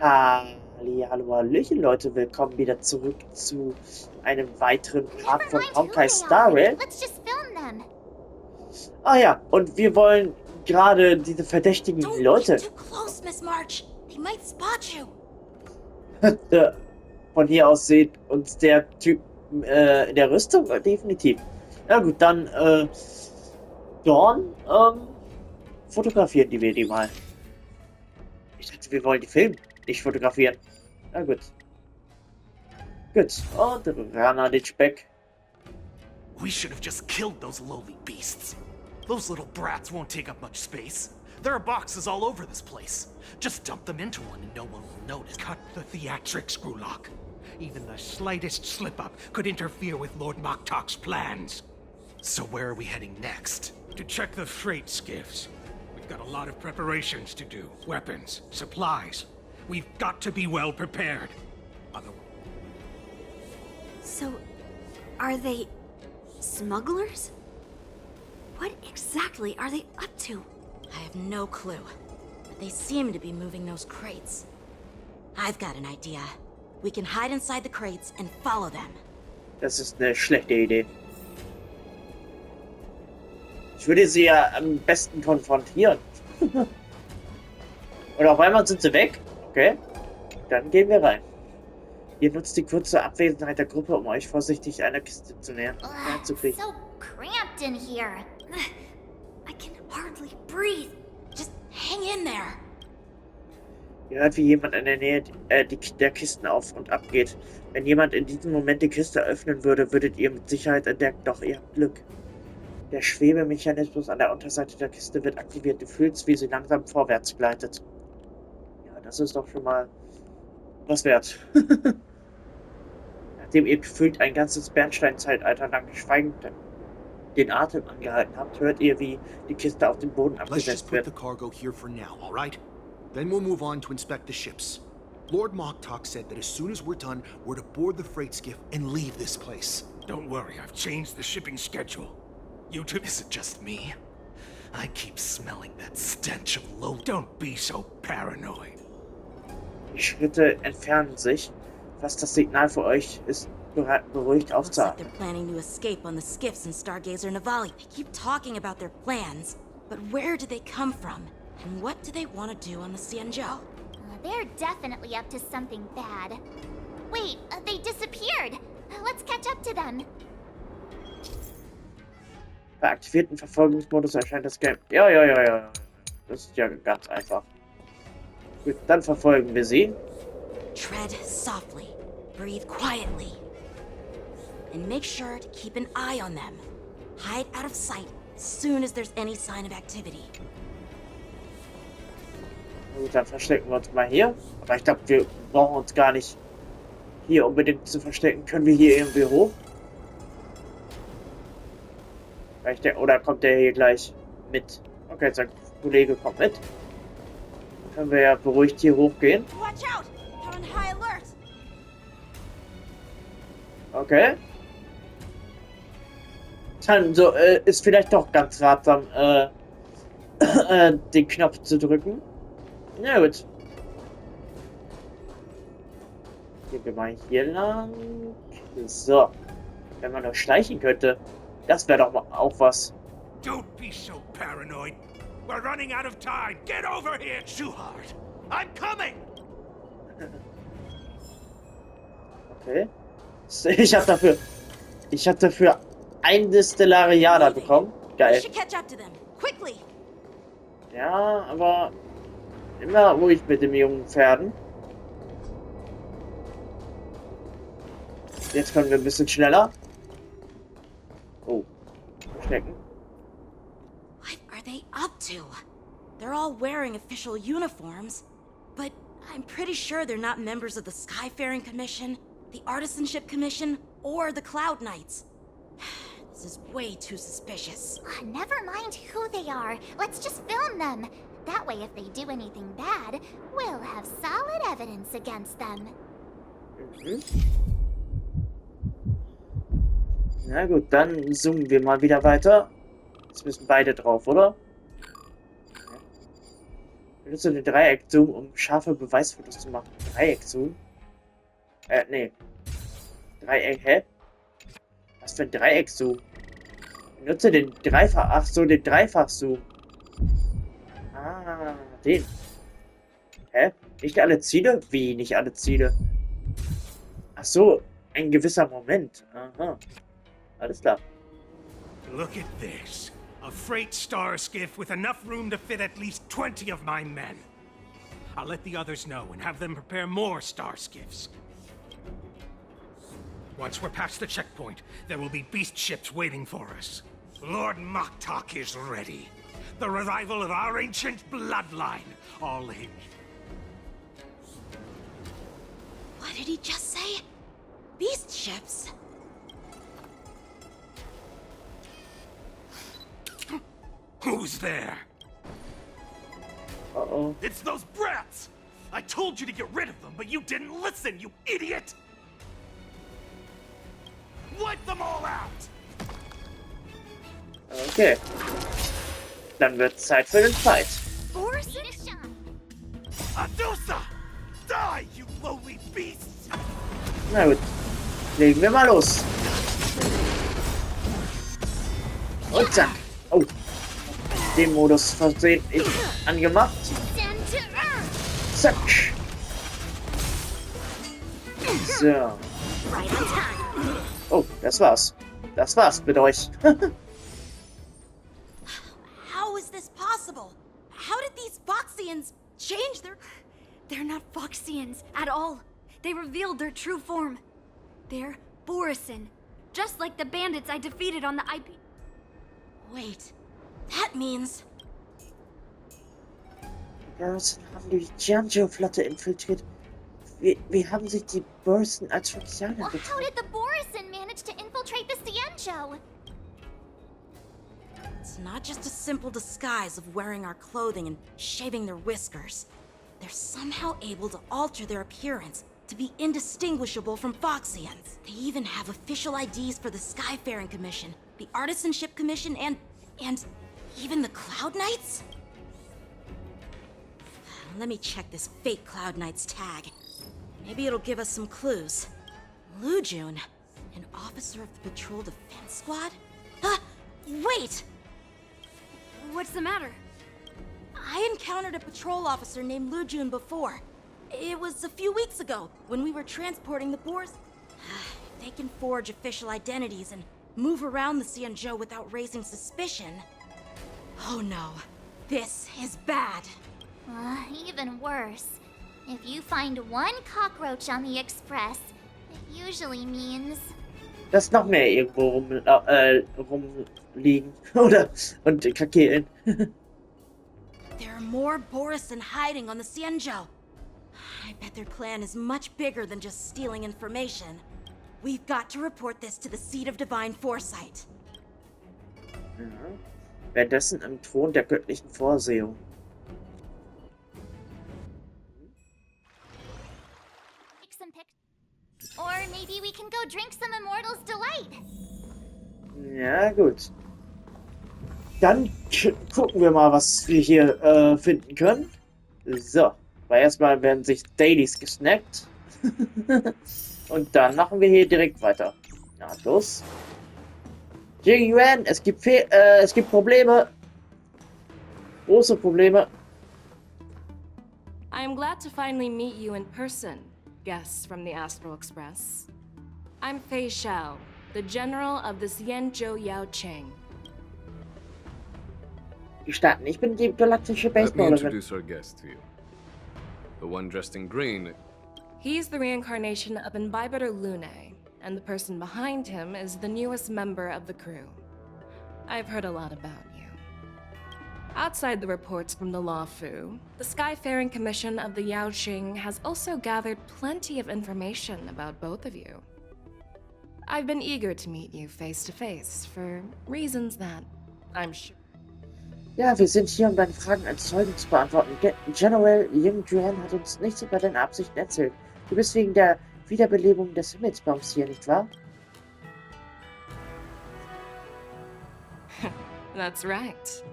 Hallo, hallöchen Leute, willkommen wieder zurück zu einem weiteren Part von Honkai Star Rail. Ah ja, und wir wollen gerade diese verdächtigen Leute von hier aus sieht uns der Typ in der Rüstung definitiv. Ja gut, dann Dawn fotografieren wir die mal. Ich dachte, wir wollen die filmen, nicht fotografieren. Na gut. Gut, und ran an den Speck. We should have just killed those lowly beasts. Those little brats won't take up much space. There are boxes all over this place. Just dump them into one and no one will notice. Cut the theatrics, Grulock. Even the slightest slip-up could interfere with Lord Moktok's plans. So where are we heading next? To check the freight skiffs. We've got a lot of preparations to do. Weapons, supplies. We've got to be well prepared. Otherwise... So, are they smugglers? What exactly are they up to? I have no clue, but they seem to be moving those crates. I've got an idea. We can hide inside the crates and follow them. Das ist eine schlechte Idee. Ich würde sie ja am besten konfrontieren. Und auf einmal sind sie weg. Okay, dann gehen wir rein. Ihr nutzt die kurze Abwesenheit der Gruppe, um euch vorsichtig einer Kiste zu nähern. So cramped in here. I can hardly breathe. Just hang in there. Ihr hört, wie jemand in der Nähe der Kisten auf und ab geht. Wenn jemand in diesem Moment die Kiste öffnen würde, würdet ihr mit Sicherheit entdecken, doch ihr habt Glück. Der Schwebemechanismus an der Unterseite der Kiste wird aktiviert. Du fühlst, wie sie langsam vorwärts gleitet. Ja, das ist doch schon mal was wert. Nachdem ihr gefühlt ein ganzes Bernsteinzeitalter lang schweigend den Atem angehalten habt, hört ihr, wie die Kiste auf den Boden abgesetzt wird. Let's just put the cargo here for now, all right? Then we'll move on to inspect the ships. Lord Moktok said that as soon as we're done, we're to board the freight skiff and leave this place. Don't worry, I've changed the shipping schedule. You two... Is it just me? I keep smelling that stench of low... Don't be so paranoid. Die Schritte entfernen sich. Was das Signal für euch ist, beruhigt aufzuatmen. They're planning to escape on the skiffs in Stargazer Navali. They keep talking about their plans, but where do they come from? And what do they want to do on the Xianzhou? They're definitely up to something bad. Wait, they disappeared. Let's catch up to them. Bei aktivierten Verfolgungsmodus erscheint das Game. Ja. Das ist ja ganz einfach. Gut, dann verfolgen wir sie. Tread softly, breathe quietly, and make sure to keep an eye on them. Hide out of sight as soon as there's any sign of activity. Gut, dann verstecken wir uns mal hier. Aber ich glaube, wir brauchen uns gar nicht hier unbedingt zu verstecken. Können wir hier irgendwie hoch? Oder kommt der hier gleich mit? Okay, sein Kollege kommt mit. Dann können wir ja beruhigt hier hochgehen. Okay. Dann so, ist vielleicht doch ganz ratsam, den Knopf zu drücken. Na gut. Gehen wir mal hier lang. So. Wenn man noch schleichen könnte. Das wäre doch mal auch was. Don't be so paranoid. We're running out of time. Get over here, Shuhard. I'm coming. Okay. Ich hab dafür ein Destillarianer bekommen. Geil. Ja, aber immer ruhig mit dem jungen Pferden. Jetzt können wir ein bisschen schneller. Oh, verstecken. What are they up to? They're all wearing official uniforms, but I'm pretty sure they're not members of the Skyfaring Commission, the Artisanship Commission, or the Cloud Knights. This is way too suspicious. Never mind who they are. Let's just film them. That way, if they do anything bad, we'll have solid evidence against them. Na gut, dann zoomen wir mal wieder weiter. Jetzt müssen beide drauf, oder? Benutze den Dreieckzoom, um scharfe Beweisfotos zu machen. Dreieckzoom? Nee. Dreieck, hä? Was für ein Dreieckzoom? Benutze den Dreifach... Ach so, den Dreifachzoom. Ah, den. Hä? Nicht alle Ziele? Wie, nicht alle Ziele? Ach so, ein gewisser Moment. Aha. Alles klar. Look at this. A freight star skiff with enough room to fit at least 20 of my men. I'll let the others know and have them prepare more star skiffs. Once we're past the checkpoint, there will be beast ships waiting for us. Lord Moktok is ready. The revival of our ancient bloodline, all hinged. What did he just say? Beast ships? Who's there? Uh-oh. It's those brats! I told you to get rid of them, but you didn't listen, you idiot! Wipe them all out! Okay. Dann wird Zeit für den Fight. Need a shot. Adusa! Die, you lowly beasts! Na gut. Legen wir mal los. Und zack. Oh. Den Modus versehentlich angemacht. Send to Earth. Zack. So. Right on time. Oh, das war's. Das war's mit euch. How is this possible? How did these Foxians change their... They're not Foxians at all. They revealed their true form. They're Borisin, just like the bandits I defeated on the IP. Wait, that means... Börsen haben die Giangio-Flotte infiltriert. Wie haben sich die Börsen als Foxianer Well, how getan? did the Borisin manage to infiltrate the Cienjo? It's not just a simple disguise of wearing our clothing and shaving their whiskers. They're somehow able to alter their appearance to be indistinguishable from Foxians. They even have official IDs for the Skyfaring Commission, the Artisanship Commission, and even the Cloud Knights? Let me check this fake Cloud Knight's tag. Maybe it'll give us some clues. Lujun, an officer of the Patrol Defense Squad? Wait! What's the matter? I encountered a patrol officer named Lujun before. It was a few weeks ago, when we were transporting the boars. They can forge official identities and move around the Cienjo without raising suspicion. Oh no, this is bad. Even worse. If you find one cockroach on the Express, it usually means... Dass noch mehr irgendwo rumliegen. Oder? Und kakelen. There are more Borisin hiding on the Cienjo. I bet their plan is much bigger than just stealing information. We've got to report this to the Seat of Divine Foresight. Ja. Währenddessen im Thron der göttlichen Vorsehung. Take some pic- Or maybe we can go drink some Immortal's Delight. Ja, gut. Dann gucken wir mal, was wir hier finden können. So. Aber erstmal werden sich Dailies gesnackt. Und dann machen wir hier direkt weiter. Na, los. Jing Yuan, es gibt Probleme. Große Probleme. I am glad to finally meet you in person, guests from the Astral Express. I'm Fei Xiao, the general of the Xianzhou Yaoqing. Gestatten, ich bin die galaktische Let me Baseballerin. introduce our guest to you. The one dressed in green. He's the reincarnation of Imbibitor Lunae, and the person behind him is the newest member of the crew. I've heard a lot about you. Outside the reports from the Law Fu, the Skyfaring Commission of the Yaoqing has also gathered plenty of information about both of you. I've been eager to meet you face to face for reasons that I'm sure. Ja, wir sind hier, um deine Fragen als Zeugen zu beantworten. General Ying Juan hat uns nichts über deine Absichten erzählt. Du bist wegen der Wiederbelebung des Himmelsbaums hier, nicht wahr? That's right.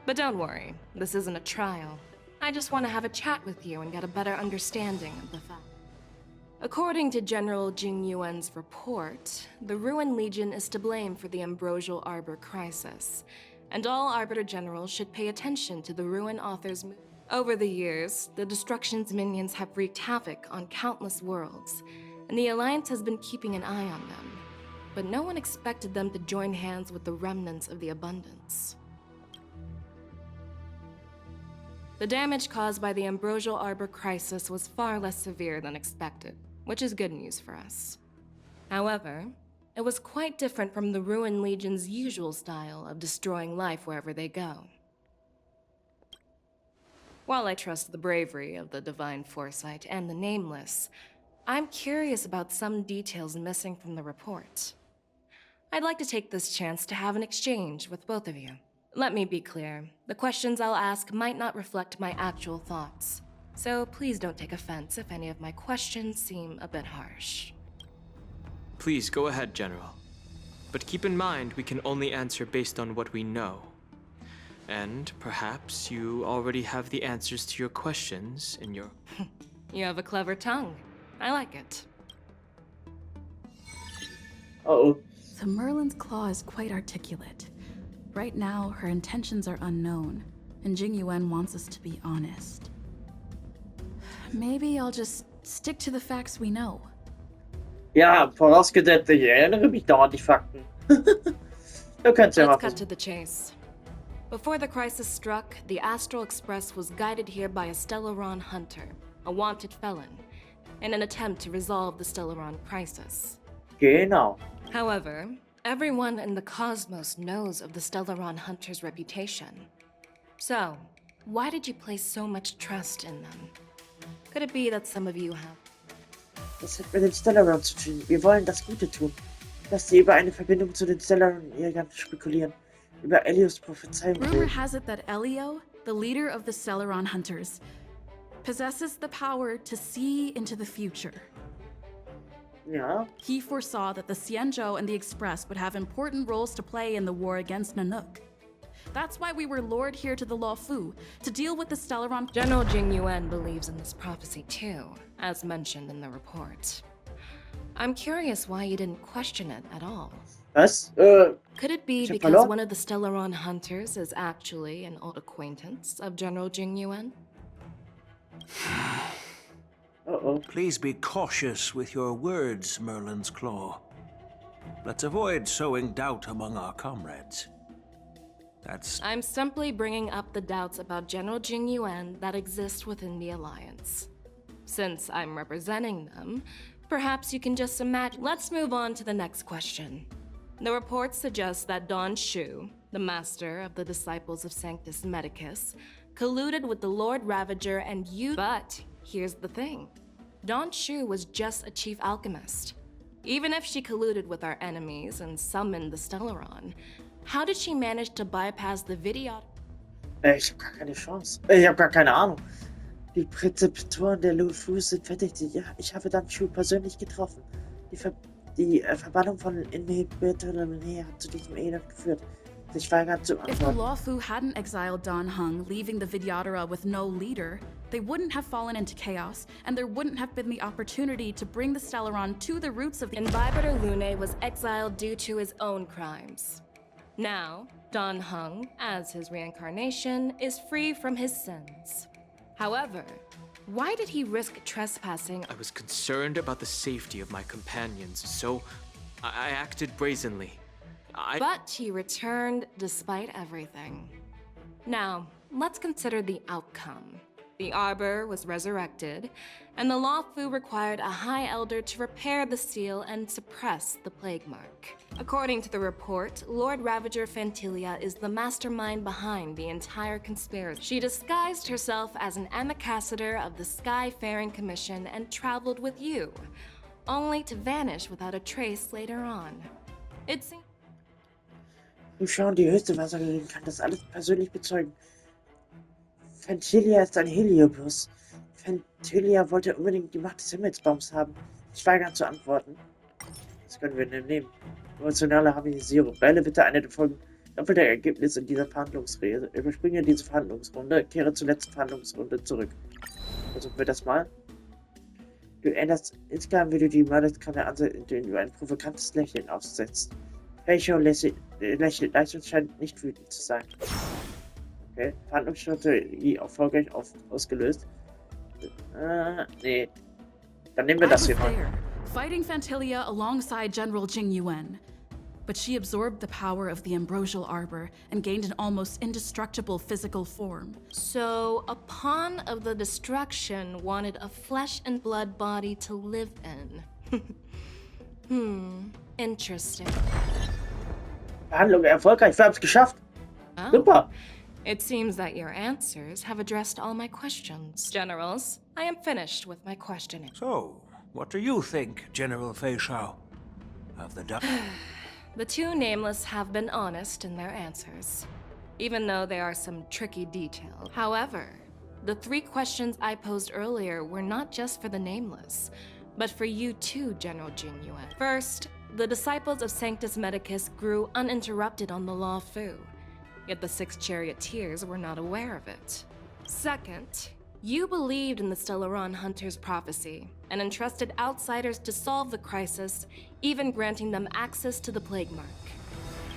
But don't worry, this isn't a trial. I just want to have a chat with you and get a better understanding of the fact. According to General Jing Yuan's report, the Ruin Legion is to blame for the Ambrosial Arbor crisis, and all Arbiter Generals should pay attention to the Ruin Author's movement. Over the years, the Destruction's minions have wreaked havoc on countless worlds, and the Alliance has been keeping an eye on them. But no one expected them to join hands with the remnants of the Abundance. The damage caused by the Ambrosial Arbor crisis was far less severe than expected, which is good news for us. However, it was quite different from the Ruin Legion's usual style of destroying life wherever they go. While I trust the bravery of the Divine Foresight and the Nameless, I'm curious about some details missing from the report. I'd like to take this chance to have an exchange with both of you. Let me be clear, the questions I'll ask might not reflect my actual thoughts, so please don't take offense if any of my questions seem a bit harsh. Please go ahead, General. But keep in mind we can only answer based on what we know. And perhaps you already have the answers to your questions in your... You have a clever tongue. I like it. Uh-oh. So Merlin's claw is quite articulate. Right now, her intentions are unknown, and Jing Yuan wants us to be honest. Maybe I'll just stick to the facts we know. Ja, vorausgesetzt, ich erinnere mich doch an die Fakten. Du kannst ja mal Let's cut versuchen. to the chase. Before the crisis struck, the Astral Express was guided here by a Stellaron hunter, a wanted felon, in an attempt to resolve the Stellaron crisis. Genau. However, everyone in the cosmos knows of the Stellaron hunter's reputation. So, why did you place so much trust in them? Could it be that some of you have... Das hat mit den Stellaron zu tun. Wir wollen das Gute tun. Dass sie über eine Verbindung zu den Stellaron-Jägern spekulieren. Über Elios Prophezeiung Rumor reden. has it that Elio, the leader of the Stellaron hunters, possesses the power to see into the future. Ja. He foresaw that the Xianzhou and the Express would have important roles to play in the war against Nanook. That's why we were lured here to the Luofu, to deal with the Stellaron... General Jing Yuan believes in this prophecy too, as mentioned in the report. I'm curious why you didn't question it at all. Was? Could it be Ich hab because verloren? one of the Stellaron hunters is actually an old acquaintance of General Jing Yuan? Uh-oh. Please be cautious with your words, Merlin's Claw. Let's avoid sowing doubt among our comrades. I'm simply bringing up the doubts about General Jing Yuan that exist within the Alliance. Since I'm representing them, perhaps you can just imagine. Let's move on to the next question. The report suggests that Don Shu, the master of the Disciples of Sanctus Medicus, colluded with the Lord Ravager and you. But here's the thing. Don Shu was just a chief alchemist. Even if she colluded with our enemies and summoned the Stellaron, how did she manage to bypass the video? Ich hab gar keine Chance. Ich hab gar keine Ahnung. Die Präzeptoren der Luofu sind verdächtig. Ja, ich habe Dan Shu persönlich getroffen. Die Verbannung von Inhibitoren hat zu diesem Elend geführt. Ich weigere zu If the antworten. Luofu hadn't exiled Dan Heng, leaving the Vidyadhara with no leader, they wouldn't have fallen into chaos, and there wouldn't have been the opportunity to bring the Stellaron to the roots of the... Imbibitor Lunae was exiled due to his own crimes. Now, Don Heng, as his reincarnation, is free from his sins. However, why did he risk trespassing? I was concerned about the safety of my companions, so I acted brazenly. But he returned despite everything. Now, let's consider the outcome. The Arbor was resurrected, and the Luofu required a High Elder to repair the seal and suppress the Plague Mark. According to the report, Lord Ravager Fantilia is the mastermind behind the entire conspiracy. She disguised herself as an ambassador of the Skyfaring Commission and traveled with you, only to vanish without a trace later on. It seems... Schauen, die höchste Wasserlilien kann das alles persönlich bezeugen. Fantilia ist ein Heliobus. Fantilia wollte unbedingt die Macht des Himmelsbaums haben. Ich weigere zu antworten. Was können wir denn nehmen? Emotionale Harmonisierung. Wähle bitte eine der folgenden Staffel der Ergebnisse dieser Verhandlungsrede. Überspringe diese Verhandlungsrunde, kehre zur letzten Verhandlungsrunde zurück. Versuchen wir das mal. Du änderst insgesamt, wie du die Mörderkanne ansehst, indem du ein provokantes Lächeln aufsetzt. Fächer lächelt leicht und scheint nicht wütend zu sein. Okay, Verhandlungsstrategie erfolgreich ausgelöst. Nee. Dann nehmen wir das hier mal. Fighting Phantilia alongside General Jing Yuan. But she absorbed the power of the ambrosial arbor and gained an almost indestructible physical form. So, a pawn of the destruction wanted a flesh and blood body to live in. Interesting. Verhandlung erfolgreich, wir haben es geschafft. Oh. Super. It seems that your answers have addressed all my questions. Generals, I am finished with my questioning. So, what do you think, General Fei Shao? Of the The two nameless have been honest in their answers, even though there are some tricky details. However, the 3 questions I posed earlier were not just for the nameless, but for you too, General Jing Yuan. First, the disciples of Sanctus Medicus grew uninterrupted on the Law Fu, yet the 6 charioteers were not aware of it. Second, you believed in the Stellaron Hunter's prophecy and entrusted outsiders to solve the crisis, even granting them access to the Plague Mark.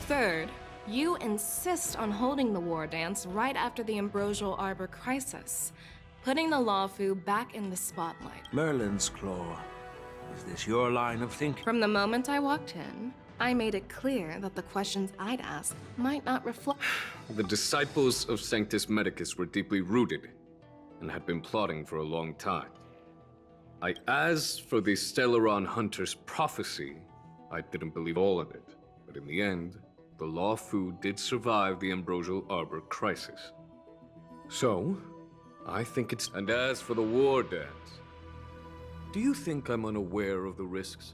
Third, you insist on holding the war dance right after the Ambrosial Arbor crisis, putting the Lawfu back in the spotlight. Merlin's Claw. Is this your line of thinking? From the moment I walked in, I made it clear that the questions I'd ask might not reflect. The disciples of Sanctus Medicus were deeply rooted and had been plotting for a long time. As for the Stellaron Hunter's prophecy, I didn't believe all of it. But in the end, the Law Fu did survive the Ambrosial Arbor crisis. So, I think it's... And as for the war dance, do you think I'm unaware of the risks?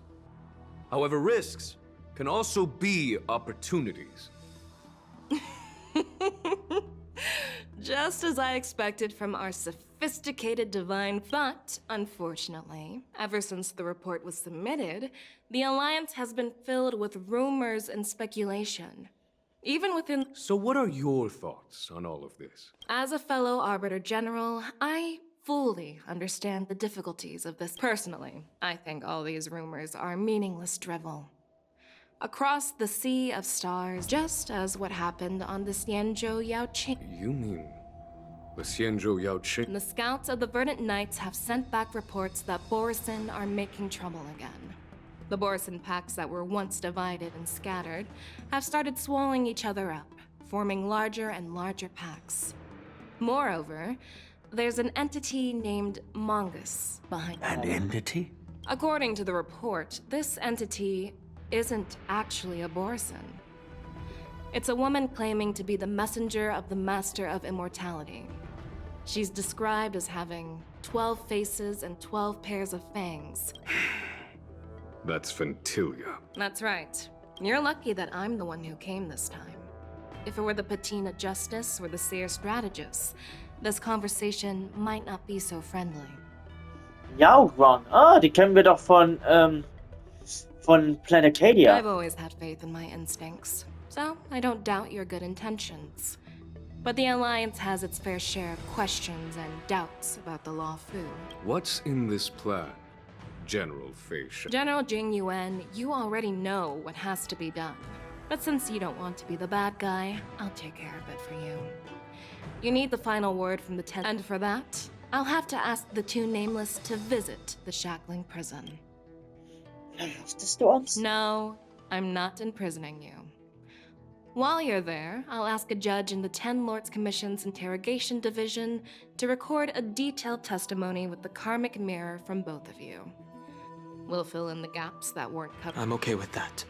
However, risks can also be opportunities. Just as I expected from our sophisticated divine, but unfortunately, ever since the report was submitted, the Alliance has been filled with rumors and speculation. Even within... So what are your thoughts on all of this? As a fellow Arbiter General, I fully understand the difficulties of this. Personally, I think all these rumors are meaningless drivel. Across the sea of stars, just as what happened on the Xianzhou Yaoqing. You mean the Xianzhou Yaoqing? The scouts of the Verdant Knights have sent back reports that Borisin are making trouble again. The Borisin packs that were once divided and scattered have started swallowing each other up, forming larger and larger packs. Moreover, there's an entity named Mongus behind it. An entity? According to the report, this entity isn't actually a Borisin. It's a woman claiming to be the messenger of the Master of Immortality. She's described as having 12 faces and 12 pairs of fangs. That's Phantilia. That's right. You're lucky that I'm the one who came this time. If it were the Patina Justice or the Seer Strategist, this conversation might not be so friendly. Yaoguang. Ah, die kennen wir doch von Planet Cadia. I've always had faith in my instincts, so I don't doubt your good intentions. But the Alliance has its fair share of questions and doubts about the Law Fu. What's in this plan, General Fei Shao? General Jing Yuan, you already know what has to be done. But since you don't want to be the bad guy, I'll take care of it for you. You need the final word from the 10th, and for that, I'll have to ask the two nameless to visit the Shackling prison. Of the Storms? No, I'm not imprisoning you. While you're there, I'll ask a judge in the 10 Lords Commission's Interrogation Division to record a detailed testimony with the karmic mirror from both of you. We'll fill in the gaps that weren't covered. I'm okay with that.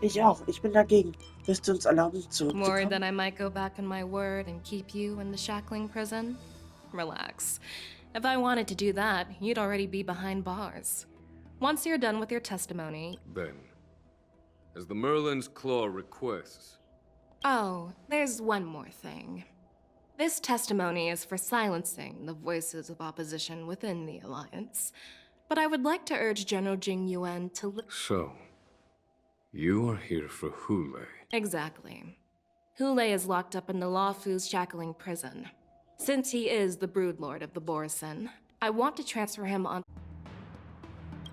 Ich auch. Ich bin dagegen. Wirst du uns erlauben, Worried zurückzukommen? that I might go back on my word and keep you in the Shackling prison? Relax. If I wanted to do that, you'd already be behind bars. Once you're done with your testimony... Then, as the Merlin's Claw requests... Oh, there's one more thing. This testimony is for silencing the voices of opposition within the Alliance, but I would like to urge General Jing Yuan to... So, You are here for Hoolay. Exactly. Hoolay is locked up in the Lawfu's shackling prison. Since he is the broodlord of the Borison, I want to transfer him on.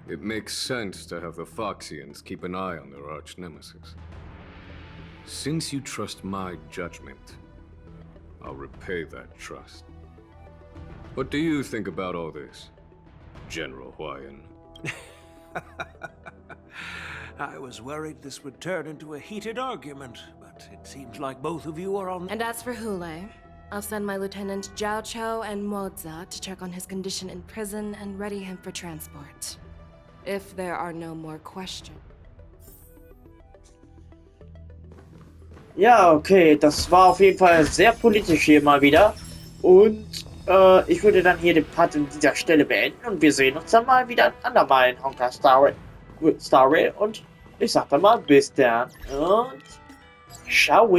It makes sense to have the Foxians keep an eye on their arch-nemesis. Since you trust my judgment, I'll repay that trust. What do you think about all this, General Hwayan? I was worried this would turn into a heated argument, but it seems like both of you are on... And as for Hoolay, I'll send my Lieutenant Jiao Cho and Moza to check on his condition in prison and ready him for transport. If there are no more questions. Ja, okay, das war auf jeden Fall sehr politisch hier mal wieder. Und ich würde dann hier den Part an dieser Stelle beenden und wir sehen uns dann mal wieder ein andermal in Honkai Star Rail. Und ich sag dann mal bis dann und ciao.